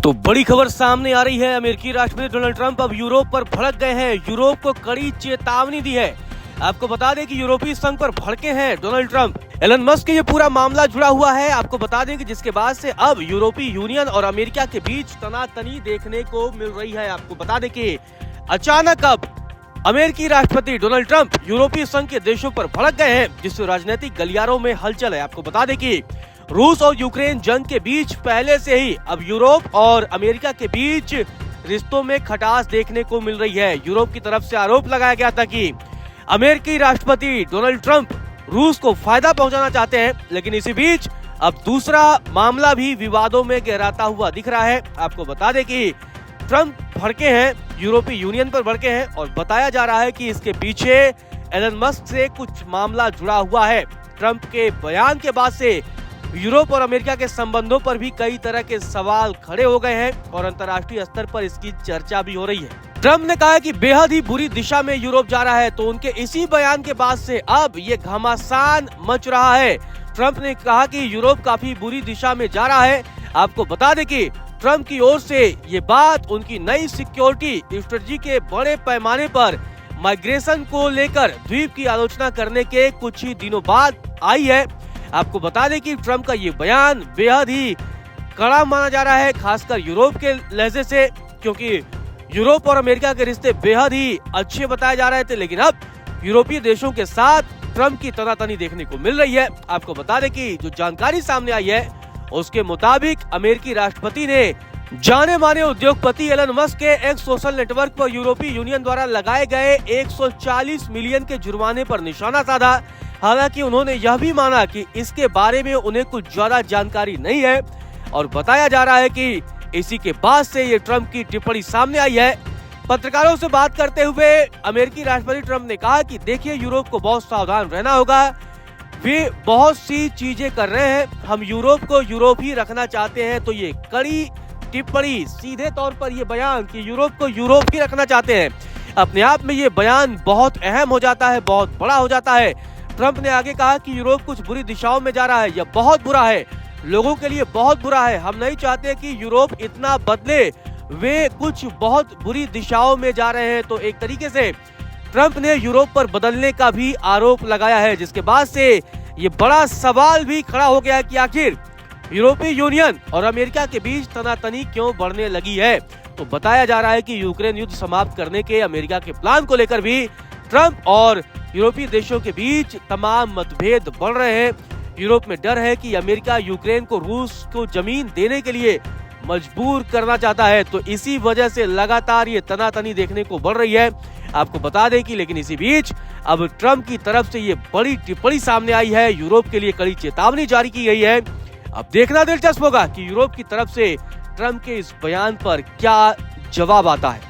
तो बड़ी खबर सामने आ रही है। अमेरिकी राष्ट्रपति डोनाल्ड ट्रंप अब यूरोप पर भड़क गए हैं। यूरोप को कड़ी चेतावनी दी है। आपको बता दें कि यूरोपीय संघ पर भड़के हैं डोनाल्ड ट्रंप। एलन मस्क के ये पूरा मामला जुड़ा हुआ है। आपको बता दें कि जिसके बाद से अब यूरोपीय यूनियन और अमेरिका के बीच तनातनी देखने को मिल रही है। आपको बता दें कि अचानक अब अमेरिकी राष्ट्रपति डोनाल्ड ट्रंप यूरोपीय संघ के देशों पर भड़क गए हैं, जिससे राजनीतिक गलियारों में हलचल है। आपको बता दें कि रूस और यूक्रेन जंग के बीच पहले से ही अब यूरोप और अमेरिका के बीच रिश्तों में खटास देखने को मिल रही है। यूरोप की तरफ से आरोप लगाया गया था कि अमेरिकी राष्ट्रपति डोनाल्ड ट्रंप रूस को फायदा पहुंचाना चाहते हैं, लेकिन इसी बीच अब दूसरा मामला भी विवादों में गहराता हुआ दिख रहा है। आपको बता दें कि ट्रंप भड़के हैं, यूरोपीय यूनियन पर भड़के हैं और बताया जा रहा है कि इसके पीछे एलन मस्क से कुछ मामला जुड़ा हुआ है। ट्रंप के बयान के बाद से यूरोप और अमेरिका के संबंधों पर भी कई तरह के सवाल खड़े हो गए हैं और अंतर्राष्ट्रीय स्तर पर इसकी चर्चा भी हो रही है। ट्रंप ने कहा कि बेहद ही बुरी दिशा में यूरोप जा रहा है, तो उनके इसी बयान के बाद से अब ये घमासान मच रहा है। ट्रंप ने कहा कि यूरोप काफी बुरी दिशा में जा रहा है। आपको बता दें कि ट्रंप की ओर से ये बात उनकी नई सिक्योरिटी स्ट्रेटजी के बड़े पैमाने पर माइग्रेशन को लेकर द्वीप की आलोचना करने के कुछ ही दिनों बाद आई है। आपको बता दें कि ट्रंप का ये बयान बेहद ही कड़ा माना जा रहा है, खासकर यूरोप के लहजे से, क्योंकि यूरोप और अमेरिका के रिश्ते बेहद ही अच्छे बताए जा रहे थे, लेकिन अब यूरोपीय देशों के साथ ट्रंप की तनातनी देखने को मिल रही है। आपको बता दें कि जो जानकारी सामने आई है उसके मुताबिक अमेरिकी राष्ट्रपति ने जाने माने उद्योगपति एलन मस्क के एक सोशल नेटवर्क पर यूरोपीय यूनियन द्वारा लगाए गए 140 मिलियन के जुर्माने पर निशाना साधा। हालांकि उन्होंने यह भी माना कि इसके बारे में उन्हें कुछ ज्यादा जानकारी नहीं है और बताया जा रहा है कि इसी के बाद से ये ट्रंप की टिप्पणी सामने आई है। पत्रकारों से बात करते हुए अमेरिकी राष्ट्रपति ट्रंप ने कहा कि देखिए, यूरोप को बहुत सावधान रहना होगा। वे बहुत सी चीजें कर रहे हैं, हम यूरोप को यूरोप ही रखना चाहते हैं। तो ये कड़ी टिप्पणी, सीधे तौर पर ये बयान कि यूरोप को यूरोप ही रखना चाहते हैं, अपने आप में ये बयान बहुत अहम हो जाता है, बहुत बड़ा हो जाता है। ट्रंप ने आगे कहा कि यूरोप कुछ बुरी दिशाओं में जा रहा है, यह बहुत बुरा है, लोगों के लिए बहुत बुरा है। हम नहीं चाहते कि यूरोप इतना बदले, वे कुछ बहुत बुरी दिशाओं में जा रहे हैं। तो एक तरीके से ट्रंप ने यूरोप पर बदलने का भी आरोप लगाया है, जिसके बाद से ये बड़ा सवाल भी खड़ा हो गया कि आखिर यूरोपीय यूनियन और अमेरिका के बीच तनातनी क्यों बढ़ने लगी है। तो बताया जा रहा है कि यूक्रेन युद्ध समाप्त करने के अमेरिका के प्लान को लेकर भी ट्रंप और यूरोपीय देशों के बीच तमाम मतभेद बढ़ रहे हैं। यूरोप में डर है कि अमेरिका यूक्रेन को रूस को जमीन देने के लिए मजबूर करना चाहता है, तो इसी वजह से लगातार ये तनातनी देखने को बढ़ रही है। आपको बता दें कि लेकिन इसी बीच अब ट्रंप की तरफ से ये बड़ी टिप्पणी सामने आई है, यूरोप के लिए कड़ी चेतावनी जारी की गई है। अब देखना दिलचस्प होगा कि यूरोप की तरफ से ट्रंप के इस बयान पर क्या जवाब आता है।